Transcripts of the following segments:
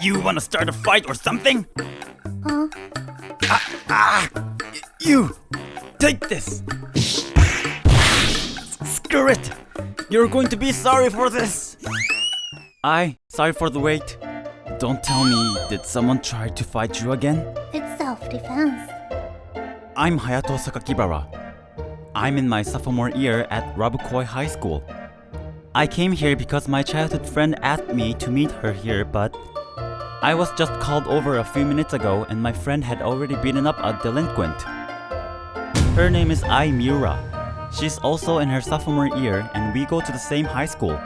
You wanna start a fight or something? Huh? You! Take this! Screw it! You're going to be sorry for this! Sorry for the wait. Don't tell me, did someone try to fight you again? It's self-defense. I'm Hayato Sakakibara. I'm in my sophomore year at Lovekoi High School. I came here because my childhood friend asked me to meet her here, but I was just called over a few minutes ago and my friend had already beaten up a delinquent. Her name is Miura. She's also in her sophomore year and we go to the same high school.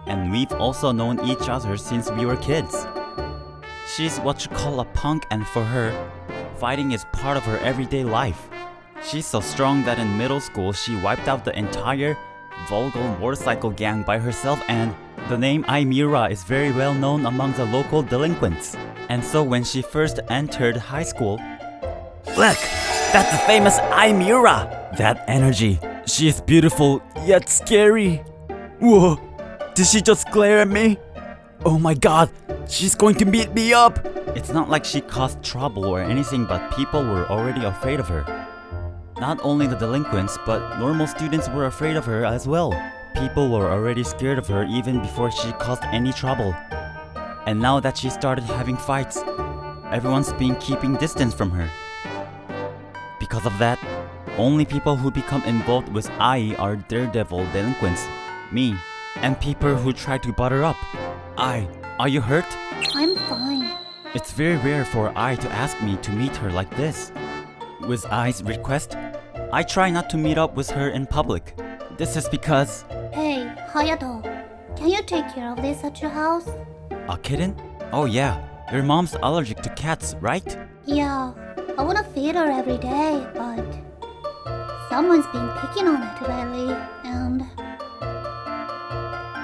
And we've also known each other since we were kids. She's what you call a punk, and for her, fighting is part of her everyday life. She's so strong that in middle school she wiped out the entire Volgal motorcycle gang by herself, and the name Miura is very well known among the local delinquents. And so when she first entered high school, look, that's the famous Miura! That energy, she is beautiful yet scary. Whoa, did she just glare at me? Oh my god, she's going to beat me up! It's not like she caused trouble or anything, but people were already afraid of her. Not only the delinquents, but normal students were afraid of her as well. People were already scared of her even before she caused any trouble. And now that she started having fights, everyone's been keeping distance from her. Because of that, only people who become involved with are daredevil delinquents, me, and people who try to butt her up. Are you hurt? I'm fine. It's very rare for to ask me to meet her like this. With request, I try not to meet up with her in public. This is because... Hey, Hayato, can you take care of this at your house? A kitten? Oh yeah, your mom's allergic to cats, right? Yeah, I wanna feed her every day, but someone's been picking on it lately, and...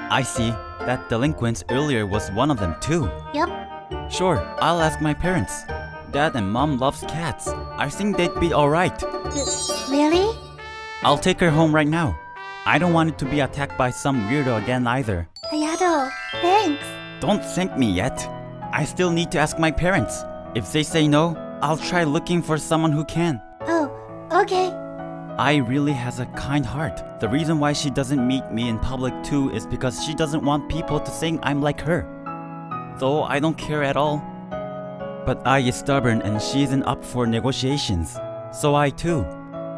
I see. That delinquent earlier was one of them too. Yep. Sure, I'll ask my parents. Dad and Mom loves cats. I think they'd be alright. Really? I'll take her home right now. I don't want it to be attacked by some weirdo again either. Hayato, thanks. Don't thank me yet. I still need to ask my parents. If they say no, I'll try looking for someone who can. Oh, okay. Really has a kind heart. The reason why she doesn't meet me in public too is because she doesn't want people to think I'm like her. Though I don't care at all. But is stubborn and she isn't up for negotiations. So I too.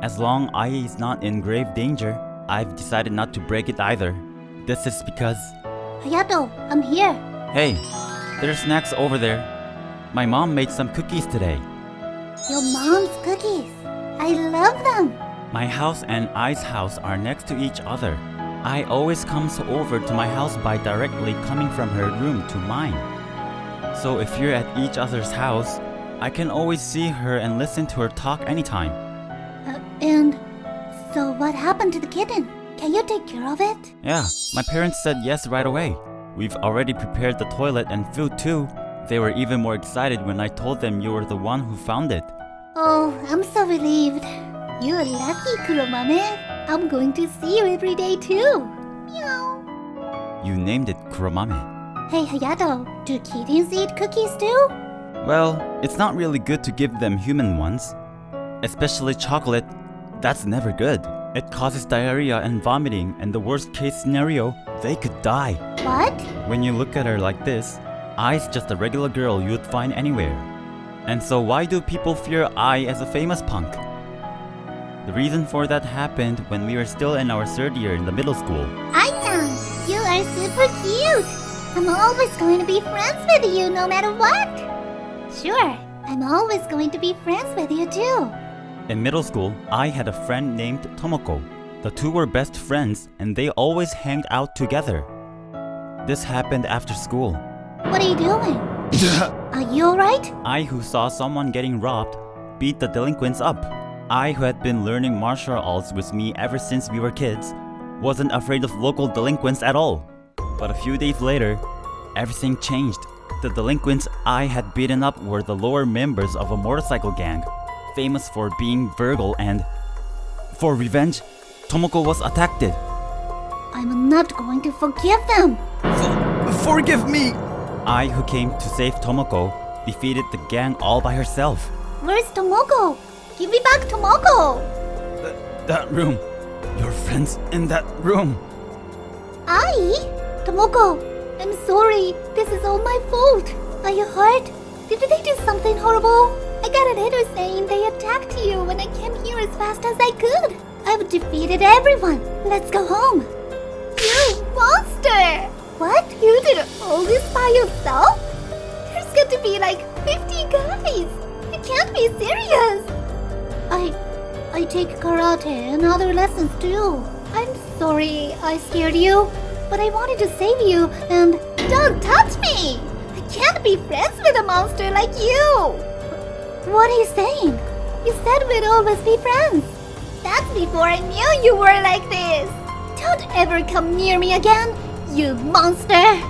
As long is not in grave danger, I've decided not to break it either. This is because... Hayato, I'm here. Hey, there's snacks over there. My mom made some cookies today. Your mom's cookies. I love them. My house and I's house are next to each other. I always comes over to my house by directly coming from her room to mine. So if you're at each other's house, I can always see her and listen to her talk anytime. And so what happened to the kitten? Can you take care of it? Yeah, my parents said yes right away. We've already prepared the toilet and food too. They were even more excited when I told them you were the one who found it. Oh, I'm so relieved. You're lucky, Kuromame. I'm going to see you every day too. Meow. You named it Kuromame. Hey Hayato, do kittens eat cookies too? Well, it's not really good to give them human ones. Especially chocolate. That's never good. It causes diarrhea and vomiting, and the worst case scenario, they could die. What? When you look at her like this, I's just a regular girl you'd find anywhere. And so why do people fear as a famous punk? The reason for that happened when we were still in our third year in the middle school. Ai-chan, you are super cute. I'm always going to be friends with you no matter what. Sure, I'm always going to be friends with you too. In middle school, I had a friend named Tomoko. The two were best friends and they always hanged out together. This happened after school. What are you doing? Are you alright? I, who saw someone getting robbed, beat the delinquents up. I, who had been learning martial arts with me ever since we were kids, wasn't afraid of local delinquents at all. But a few days later, everything changed. The delinquents I had beaten up were the lower members of a motorcycle gang, famous for being verbal, and for revenge, Tomoko was attacked. I'm not going to forgive them. Forgive me! I, who came to save Tomoko, defeated the gang all by herself. Where's Tomoko? Give me back Tomoko! That room. Your friends in that room. Tomoko, I'm sorry. This is all my fault. Are you hurt? Did they do something horrible? I got a letter saying they attacked you when I came here as fast as I could. I've defeated everyone. Let's go home. You monster! What? You did all this by yourself? There's got to be like 50 guys. You can't be serious. I take karate and other lessons too. I'm sorry I scared you, but I wanted to save you and don't touch me! I can't be friends with a monster like you! What are you saying? You said we'd always be friends. That's before I knew you were like this. Don't ever come near me again, you monster!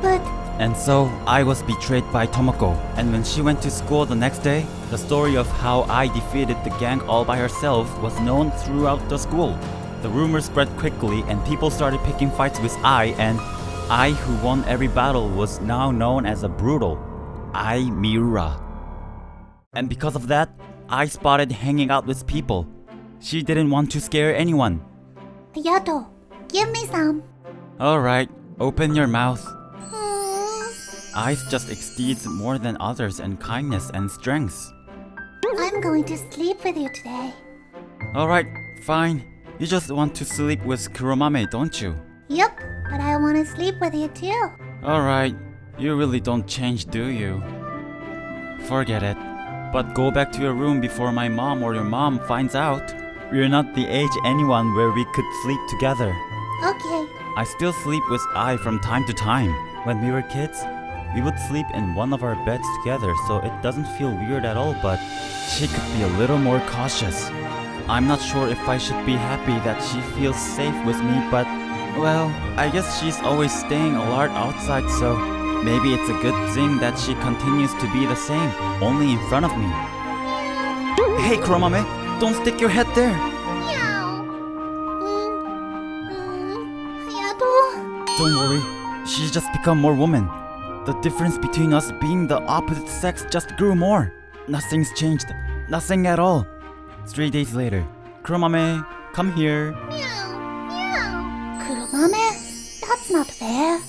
But... And so, I was betrayed by Tomoko, and when she went to school the next day, the story of how I defeated the gang all by herself was known throughout the school. The rumor spread quickly and people started picking fights with and I, who won every battle, was now known as a brutal Miura. And because of that, I spotted hanging out with people. She didn't want to scare anyone. Hayato, give me some. Alright, open your mouth. Ice just exceeds more than others in kindness and strength. I'm going to sleep with you today. Alright, fine. You just want to sleep with Kuromame, don't you? Yep, but I want to sleep with you too. Alright, you really don't change, do you? Forget it. But go back to your room before my mom or your mom finds out. We're not the age anyone where we could sleep together. Okay. I still sleep with I from time to time. When we were kids, we would sleep in one of our beds together, so it doesn't feel weird at all, but she could be a little more cautious. I'm not sure if I should be happy that she feels safe with me, but, well, I guess she's always staying alert outside, so maybe it's a good thing that she continues to be the same, only in front of me. Hey, Kuromame, don't stick your head there. Meow. Hayato. Don't worry, she's just become more woman. The difference between us being the opposite sex just grew more. Nothing's changed. Nothing at all. 3 days later. Kuromame, come here. Meow. Meow. Kuromame, that's not fair.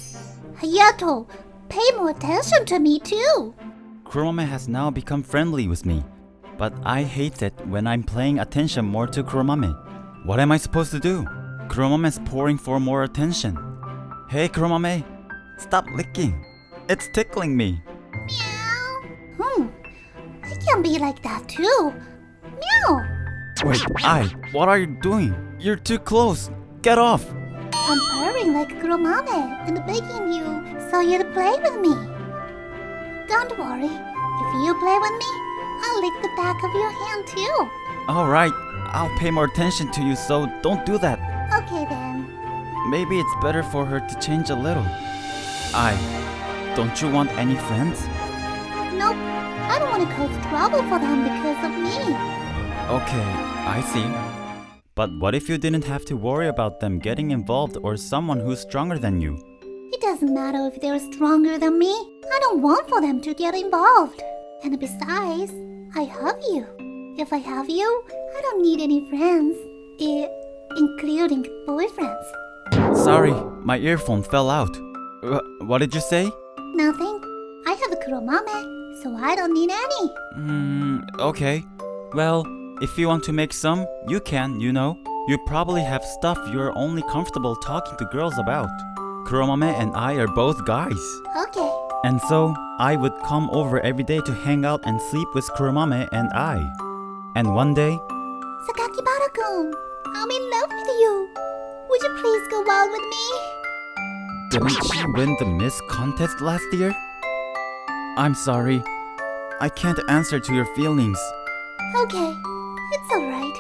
Hayato, pay more attention to me too. Kuromame has now become friendly with me. But I hate it when I'm paying attention more to Kuromame. What am I supposed to do? Kuromame's pouring for more attention. Hey, Kuromame, stop licking. It's tickling me. Meow. I can be like that too. Meow. Wait, what are you doing? You're too close. Get off. I'm purring like Kuromame and begging you so you'd play with me. Don't worry. If you play with me, I'll lick the back of your hand too. Alright, I'll pay more attention to you, so don't do that. Okay then. Maybe it's better for her to change a little. Don't you want any friends? Nope. I don't want to cause trouble for them because of me. Okay, I see. But what if you didn't have to worry about them getting involved or someone who's stronger than you? It doesn't matter if they're stronger than me. I don't want for them to get involved. And besides, I have you. If I have you, I don't need any friends. Including boyfriends. Sorry, my earphone fell out. What did you say? Nothing. I have a Kuromame, so I don't need any. Okay. Well, if you want to make some, you can, you know. You probably have stuff you're only comfortable talking to girls about. Kuromame and I are both guys. Okay. And so, I would come over every day to hang out and sleep with Kuromame and I. And one day... Sakakibara-kun, I'm in love with you. Would you please go out with me? Didn't she win the Miss contest last year? I'm sorry. I can't answer to your feelings. Okay, it's alright.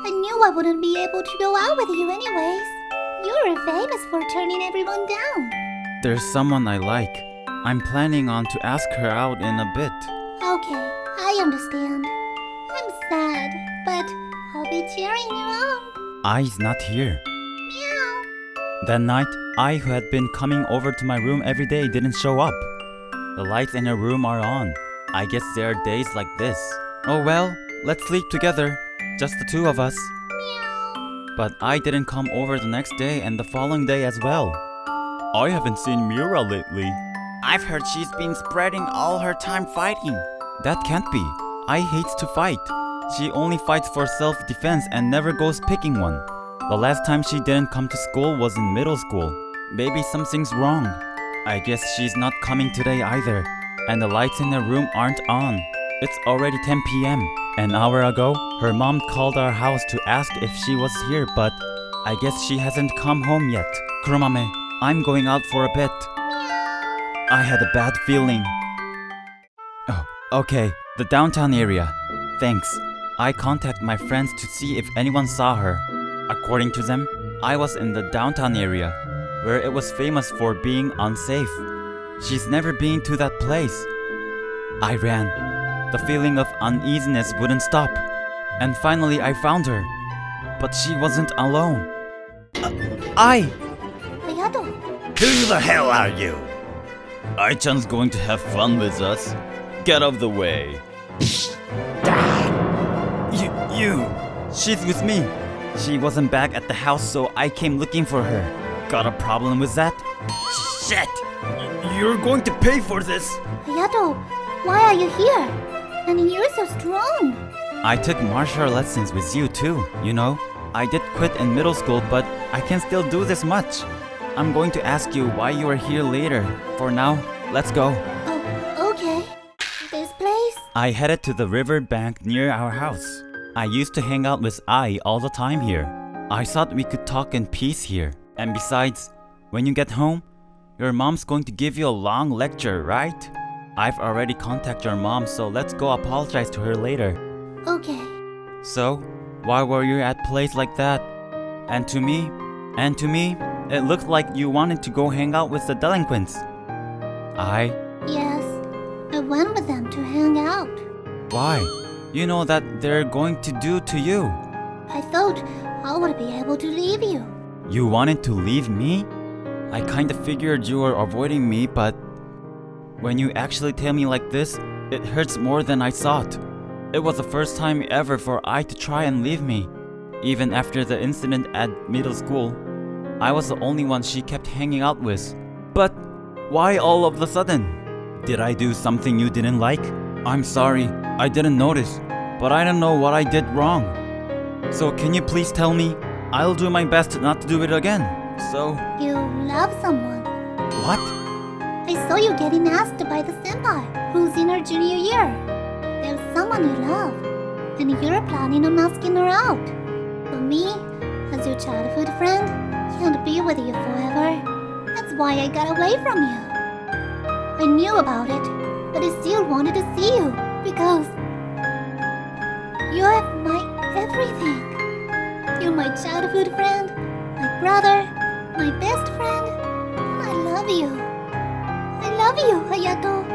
I knew I wouldn't be able to go out with you anyways. You're famous for turning everyone down. There's someone I like. I'm planning on to ask her out in a bit. Okay, I understand. I'm sad, but I'll be cheering you on. I's not here. Meow. That night, I, who had been coming over to my room every day, didn't show up. The lights in her room are on. I guess there are days like this. Oh well, let's sleep together. Just the two of us. But I didn't come over the next day and the following day as well. I haven't seen Mira lately. I've heard she's been spreading all her time fighting. That can't be. I hate to fight. She only fights for self-defense and never goes picking one. The last time she didn't come to school was in middle school. Maybe something's wrong. I guess she's not coming today either. And the lights in her room aren't on. It's already 10 p.m. An hour ago, her mom called our house to ask if she was here, but I guess she hasn't come home yet. Kuromame, I'm going out for a bit. I had a bad feeling. Oh, okay, the downtown area. Thanks. I contacted my friends to see if anyone saw her. According to them, I was in the downtown area, where it was famous for being unsafe. She's never been to that place. I ran. The feeling of uneasiness wouldn't stop. And finally I found her. But she wasn't alone. Hayato. Who the hell are you? Ai-chan's going to have fun with us. Get out of the way. You. She's with me. She wasn't back at the house, so I came looking for her. Got a problem with that? Shit! You're going to pay for this! Hayato, why are you here? And you're so strong. I took martial lessons with you too, you know? I did quit in middle school, but I can still do this much. I'm going to ask you why you are here later. For now, let's go. Oh, okay. This place? I headed to the river bank near our house. I used to hang out with Ai all the time here. I thought we could talk in peace here. And besides, when you get home, your mom's going to give you a long lecture, right? I've already contacted your mom, so let's go apologize to her later. Okay. So, why were you at a place like that? And to me, it looked like you wanted to go hang out with the delinquents. Yes, I went with them to hang out. Why? You know that they're going to do to you. I thought I would be able to leave you. You wanted to leave me? I kinda figured you were avoiding me, but when you actually tell me like this, it hurts more than I thought. It was the first time ever for Ai to try and leave me. Even after the incident at middle school, I was the only one she kept hanging out with. But why all of a sudden? Did I do something you didn't like? I'm sorry, I didn't notice, but I don't know what I did wrong. So can you please tell me? I'll do my best not to do it again. So... You love someone. What? I saw you getting asked by the senpai who's in her junior year. There's someone you love, and you're planning on asking her out. For me, as your childhood friend, can't be with you forever. That's why I got away from you. I knew about it, but I still wanted to see you because you're my everything. You're my childhood friend, my brother, my best friend, and I love you. I love you, Hayato.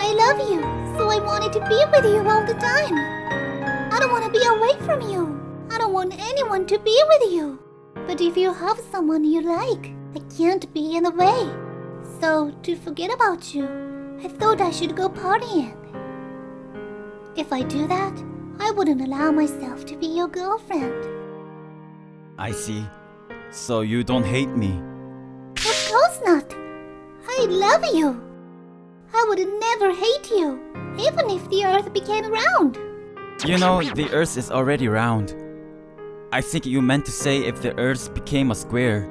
I love you, so I wanted to be with you all the time. I don't want to be away from you. I don't want anyone to be with you. But if you have someone you like, I can't be in the way. So, to forget about you, I thought I should go partying. If I do that, I wouldn't allow myself to be your girlfriend. I see. So you don't hate me? Of course not. I love you. I would never hate you, even if the earth became round. You know, the earth is already round. I think you meant to say if the earth became a square.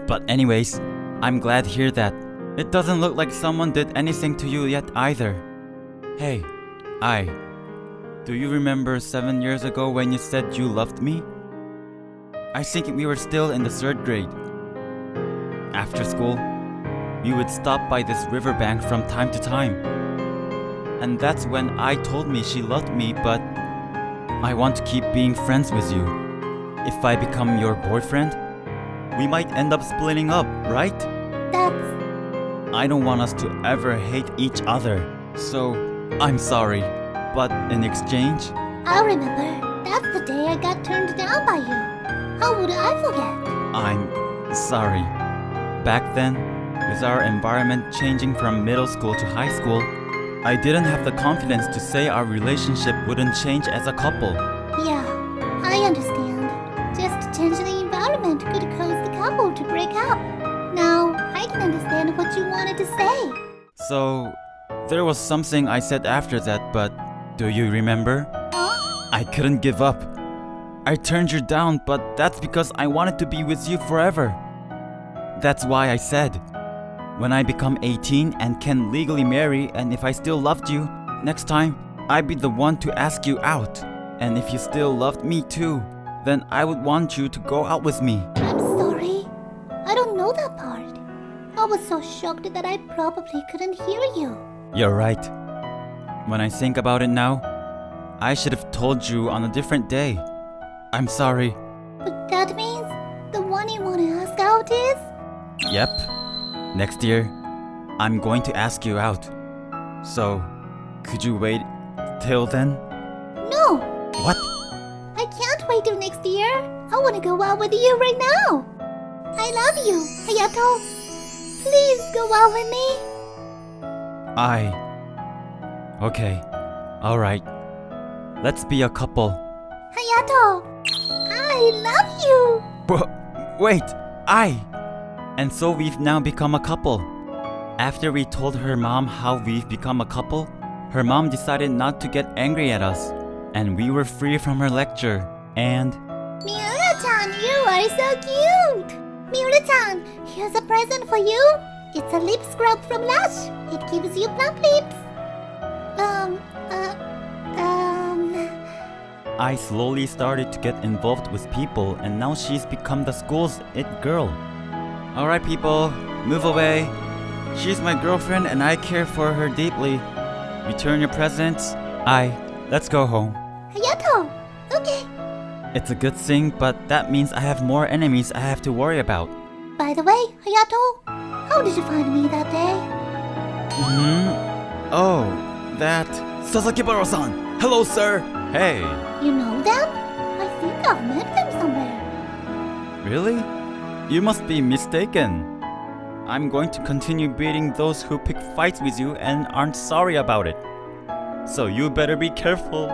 But anyways, I'm glad to hear that. It doesn't look like someone did anything to you yet either. Hey, do you remember 7 years ago when you said you loved me? I think we were still in the 3rd grade. After school, we would stop by this riverbank from time to time. And that's when Ai told me she loved me, but I want to keep being friends with you. If I become your boyfriend, we might end up splitting up, right? I don't want us to ever hate each other. So, I'm sorry. But in exchange... I remember. That's the day I got turned down by you. How would I forget? I'm sorry. Back then, With our environment changing from middle school to high school, I didn't have the confidence to say our relationship wouldn't change as a couple. Yeah, I understand. Just changing the environment could cause the couple to break up. Now, I can understand what you wanted to say. So, there was something I said after that, but do you remember? Huh? I couldn't give up. I turned you down, but that's because I wanted to be with you forever. That's why I said, when I become 18 and can legally marry, and if I still loved you, next time, I'd be the one to ask you out. And if you still loved me too, then I would want you to go out with me. I'm sorry. I don't know that part. I was so shocked that I probably couldn't hear you. You're right. When I think about it now, I should have told you on a different day. I'm sorry. But that means the one you want to ask out is? Yep. Next year, I'm going to ask you out. So, could you wait till then? No! What? I can't wait till next year. I want to go out with you right now. I love you, Hayato. Please go out with me. Okay. Alright. Let's be a couple. Hayato, I love you. Wait, And so we've now become a couple. After we told her mom how we've become a couple, her mom decided not to get angry at us. And we were free from her lecture. And Miura-chan, you are so cute. Miura-chan, here's a present for you. It's a lip scrub from Lush. It gives you plump lips. I slowly started to get involved with people, and now she's become the school's it girl. Alright people, move away. She's my girlfriend and I care for her deeply. Return your presents. Let's go home. Hayato, okay. It's a good thing, but that means I have more enemies I have to worry about. By the way, Hayato, how did you find me that day? Oh, that... Sasakibara-san! Hello, sir! Hey! You know them? I think I've met them somewhere. Really? You must be mistaken. I'm going to continue beating those who pick fights with you and aren't sorry about it. So you better be careful.